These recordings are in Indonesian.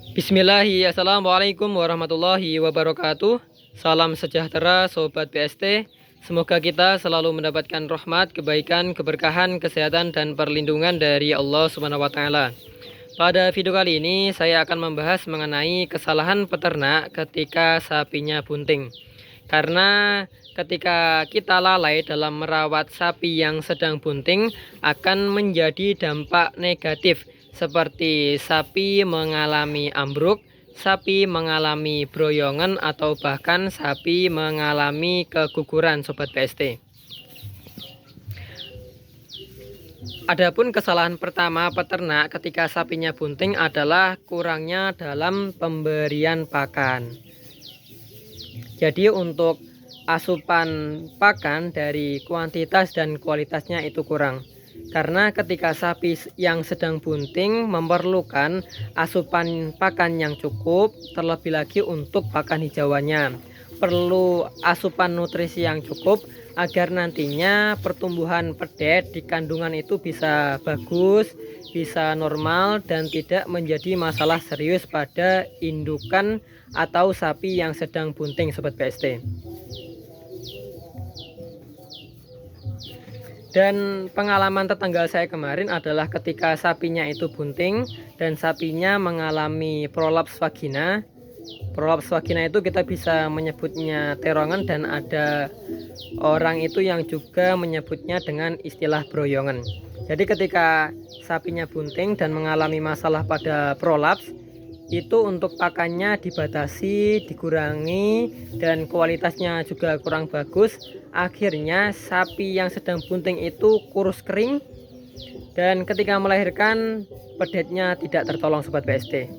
Bismillahirrahmanirrahim. Assalamualaikum warahmatullahi wabarakatuh. Salam sejahtera Sobat BST. Semoga kita selalu mendapatkan rahmat, kebaikan, keberkahan, kesehatan, dan perlindungan dari Allah Subhanahu wa Ta'ala. Pada video kali ini saya akan membahas mengenai kesalahan peternak ketika sapinya bunting. Karena ketika kita lalai dalam merawat sapi yang sedang bunting akan menjadi dampak negatif, seperti sapi mengalami ambruk, sapi mengalami broyongan, atau bahkan sapi mengalami keguguran Sobat BST. Adapun kesalahan pertama peternak ketika sapinya bunting adalah kurangnya dalam pemberian pakan. Jadi untuk asupan pakan dari kuantitas dan kualitasnya itu kurang. Karena ketika sapi yang sedang bunting memerlukan asupan pakan yang cukup, terlebih lagi untuk pakan hijauannya. Perlu asupan nutrisi yang cukup agar nantinya pertumbuhan pedet di kandungan itu bisa bagus, bisa normal, dan tidak menjadi masalah serius pada indukan atau sapi yang sedang bunting Sobat BST. Dan pengalaman tetangga saya kemarin adalah ketika sapinya itu bunting dan sapinya mengalami prolaps vagina. Prolaps vagina itu kita bisa menyebutnya terongan, dan ada orang itu yang juga menyebutnya dengan istilah broyongan. Jadi ketika sapinya bunting dan mengalami masalah pada prolaps, itu untuk pakannya dibatasi, dikurangi, dan kualitasnya juga kurang bagus. Akhirnya sapi yang sedang bunting itu kurus kering, dan ketika melahirkan pedetnya tidak tertolong Sobat BST.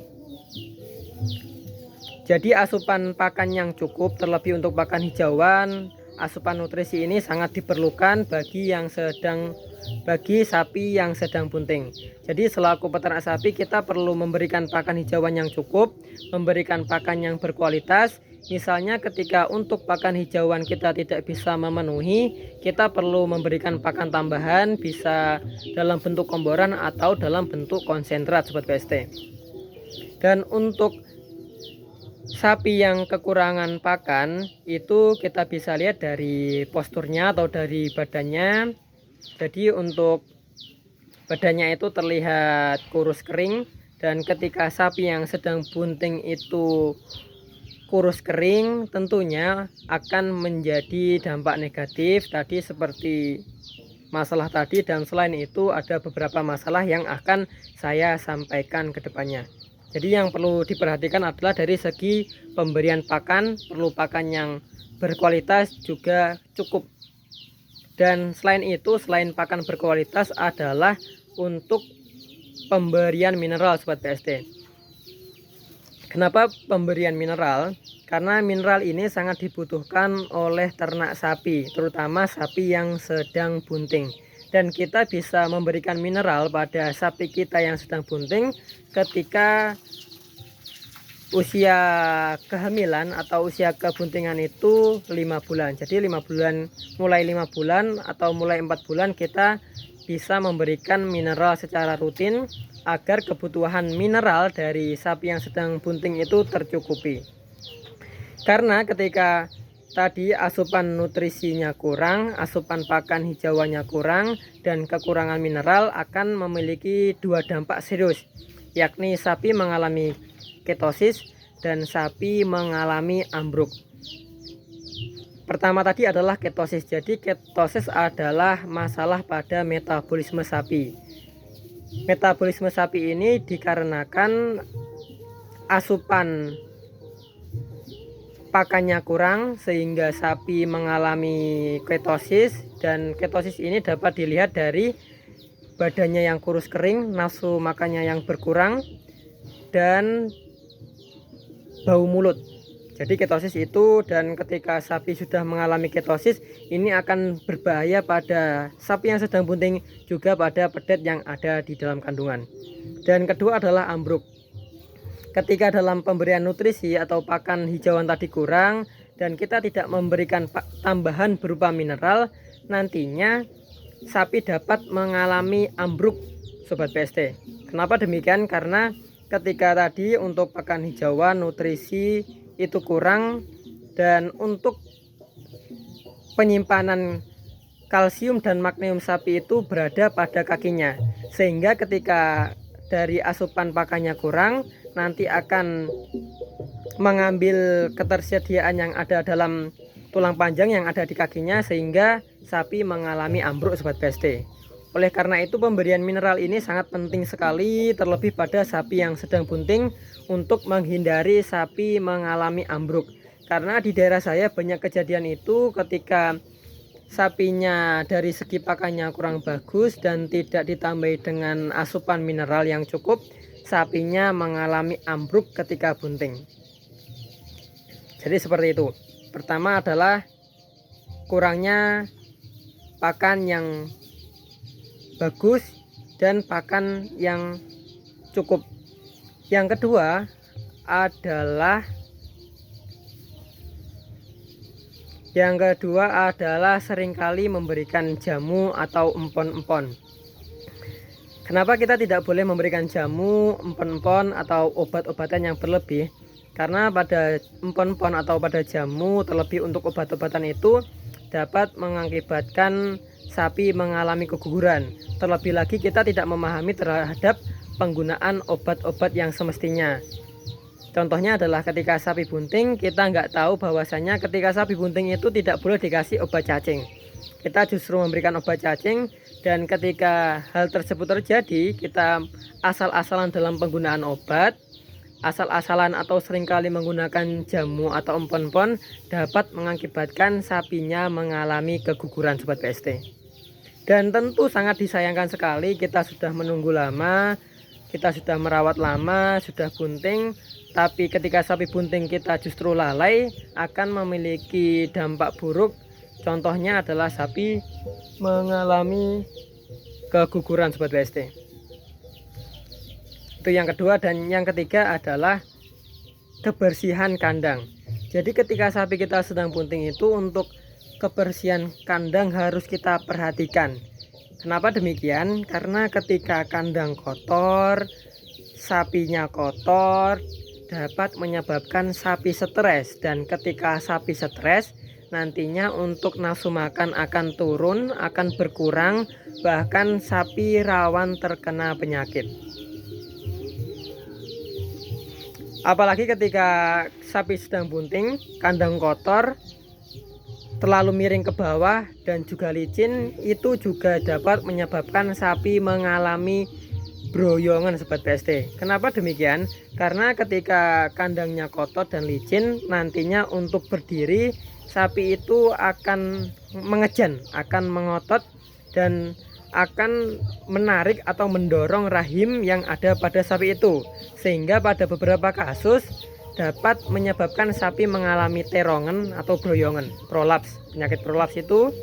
Jadi asupan pakan yang cukup, terlebih untuk pakan hijauan, asupan nutrisi ini sangat diperlukan bagi sapi yang sedang bunting. Jadi selaku peternak sapi kita perlu memberikan pakan hijauan yang cukup, memberikan pakan yang berkualitas. Misalnya ketika untuk pakan hijauan kita tidak bisa memenuhi, kita perlu memberikan pakan tambahan, bisa dalam bentuk komboran atau dalam bentuk konsentrat Sobat BST. Dan untuk sapi yang kekurangan pakan itu kita bisa lihat dari posturnya atau dari badannya. Jadi untuk badannya itu terlihat kurus kering, dan ketika sapi yang sedang bunting itu kurus kering tentunya akan menjadi dampak negatif tadi seperti masalah tadi, dan selain itu ada beberapa masalah yang akan saya sampaikan ke depannya. Jadi yang perlu diperhatikan adalah dari segi pemberian pakan, perlu pakan yang berkualitas juga cukup. Dan selain itu, selain pakan berkualitas adalah untuk pemberian mineral Sobat BST. Kenapa pemberian mineral? Karena mineral ini sangat dibutuhkan oleh ternak sapi, terutama sapi yang sedang bunting. Dan kita bisa memberikan mineral pada sapi kita yang sedang bunting ketika usia kehamilan atau usia kebuntingan itu 5 bulan. Jadi 5 bulan, mulai 5 bulan atau mulai 4 bulan kita bisa memberikan mineral secara rutin agar kebutuhan mineral dari sapi yang sedang bunting itu tercukupi. Karena ketika tadi asupan nutrisinya kurang, asupan pakan hijauannya kurang, dan kekurangan mineral akan memiliki dua dampak serius, yakni sapi mengalami ketosis dan sapi mengalami ambruk. Pertama tadi adalah ketosis. Jadi ketosis adalah masalah pada metabolisme sapi. Metabolisme sapi ini dikarenakan asupan pakannya kurang sehingga sapi mengalami ketosis, dan ketosis ini dapat dilihat dari badannya yang kurus kering, nafsu makannya yang berkurang, dan bau mulut. Jadi ketosis itu, dan ketika sapi sudah mengalami ketosis ini akan berbahaya pada sapi yang sedang bunting, juga pada pedet yang ada di dalam kandungan. Dan kedua adalah ambruk. Ketika dalam pemberian nutrisi atau pakan hijauan tadi kurang dan kita tidak memberikan tambahan berupa mineral, nantinya sapi dapat mengalami ambruk Sobat BST. Kenapa demikian? Karena ketika tadi untuk pakan hijauan nutrisi itu kurang, dan untuk penyimpanan kalsium dan magneum sapi itu berada pada kakinya, sehingga ketika dari asupan pakannya kurang, nanti akan mengambil ketersediaan yang ada dalam tulang panjang yang ada di kakinya, sehingga sapi mengalami ambruk sobat BST. Oleh karena itu pemberian mineral ini sangat penting sekali, terlebih pada sapi yang sedang bunting, untuk menghindari sapi mengalami ambruk. Karena di daerah saya banyak kejadian itu ketika sapinya dari segi pakannya kurang bagus dan tidak ditambahi dengan asupan mineral yang cukup, sapinya mengalami ambruk ketika bunting. Jadi seperti itu. Pertama adalah kurangnya pakan yang bagus dan pakan yang cukup. Yang kedua adalah seringkali memberikan jamu atau empon-empon. Kenapa kita tidak boleh memberikan jamu, empon-empon atau obat-obatan yang berlebih? Karena pada empon-empon atau pada jamu, terlebih untuk obat-obatan itu, dapat mengakibatkan sapi mengalami keguguran. Terlebih lagi kita tidak memahami terhadap penggunaan obat-obat yang semestinya. Contohnya adalah ketika sapi bunting, kita nggak tahu bahwasanya ketika sapi bunting itu tidak boleh dikasih obat cacing. Kita justru memberikan obat cacing, dan ketika hal tersebut terjadi, kita asal-asalan dalam penggunaan obat, asal-asalan atau seringkali menggunakan jamu atau empon-empon, dapat mengakibatkan sapinya mengalami keguguran sobat BST. Dan tentu sangat disayangkan sekali, kita sudah menunggu lama, kita sudah merawat lama, sudah bunting, tapi ketika sapi bunting kita justru lalai, akan memiliki dampak buruk. Contohnya adalah sapi mengalami keguguran sobat BST. Itu yang kedua. Dan yang ketiga adalah kebersihan kandang. Jadi ketika sapi kita sedang bunting itu, untuk kebersihan kandang harus kita perhatikan. Kenapa demikian? Karena ketika kandang kotor, sapinya kotor, dapat menyebabkan sapi stres, dan ketika sapi stres, nantinya untuk nafsu makan akan turun, akan berkurang, bahkan sapi rawan terkena penyakit. Apalagi ketika sapi sedang bunting, kandang kotor, terlalu miring ke bawah dan juga licin, itu juga dapat menyebabkan sapi mengalami broyongan sobat BST. Kenapa demikian? Karena ketika kandangnya kotor dan licin, nantinya untuk berdiri sapi itu akan mengejan, akan mengotot, dan akan menarik atau mendorong rahim yang ada pada sapi itu, sehingga pada beberapa kasus dapat menyebabkan sapi mengalami terongan atau broyongan, prolaps. Penyakit prolaps itu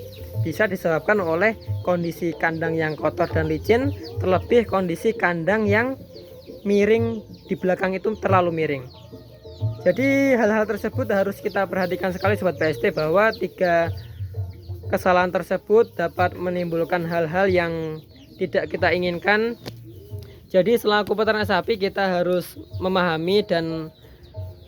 bisa disebabkan oleh kondisi kandang yang kotor dan licin, terlebih kondisi kandang yang miring di belakang itu terlalu miring. Jadi hal-hal tersebut harus kita perhatikan sekali sobat BST, bahwa 3 kesalahan tersebut dapat menimbulkan hal-hal yang tidak kita inginkan. Jadi selaku peternak sapi, kita harus memahami dan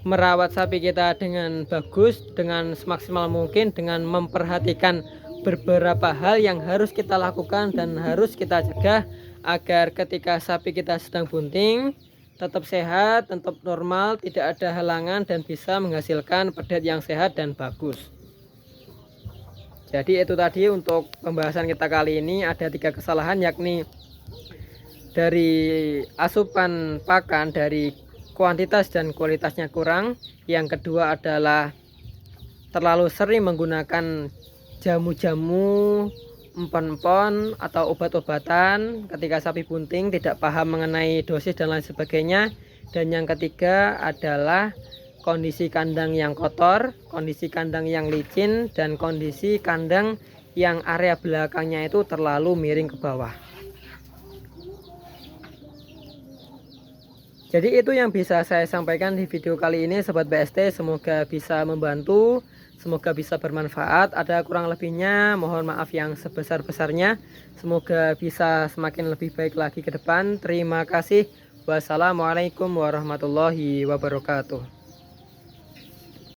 merawat sapi kita dengan bagus, dengan semaksimal mungkin, dengan memperhatikan beberapa hal yang harus kita lakukan dan harus kita cegah, agar ketika sapi kita sedang bunting tetap sehat, tetap normal, tidak ada halangan, dan bisa menghasilkan pedet yang sehat dan bagus. Jadi itu tadi untuk pembahasan kita kali ini. Ada 3 kesalahan, yakni dari asupan pakan, dari kuantitas dan kualitasnya kurang. Yang kedua adalah terlalu sering menggunakan jamu-jamu, empon-empon atau obat-obatan ketika sapi bunting, tidak paham mengenai dosis dan lain sebagainya. Dan yang ketiga adalah kondisi kandang yang kotor, kondisi kandang yang licin, dan kondisi kandang yang area belakangnya itu terlalu miring ke bawah. Jadi itu yang bisa saya sampaikan di video kali ini sobat BST. Semoga bisa membantu, semoga bisa bermanfaat. Ada kurang lebihnya mohon maaf yang sebesar-besarnya. Semoga bisa semakin lebih baik lagi ke depan. Terima kasih. Wassalamualaikum warahmatullahi wabarakatuh.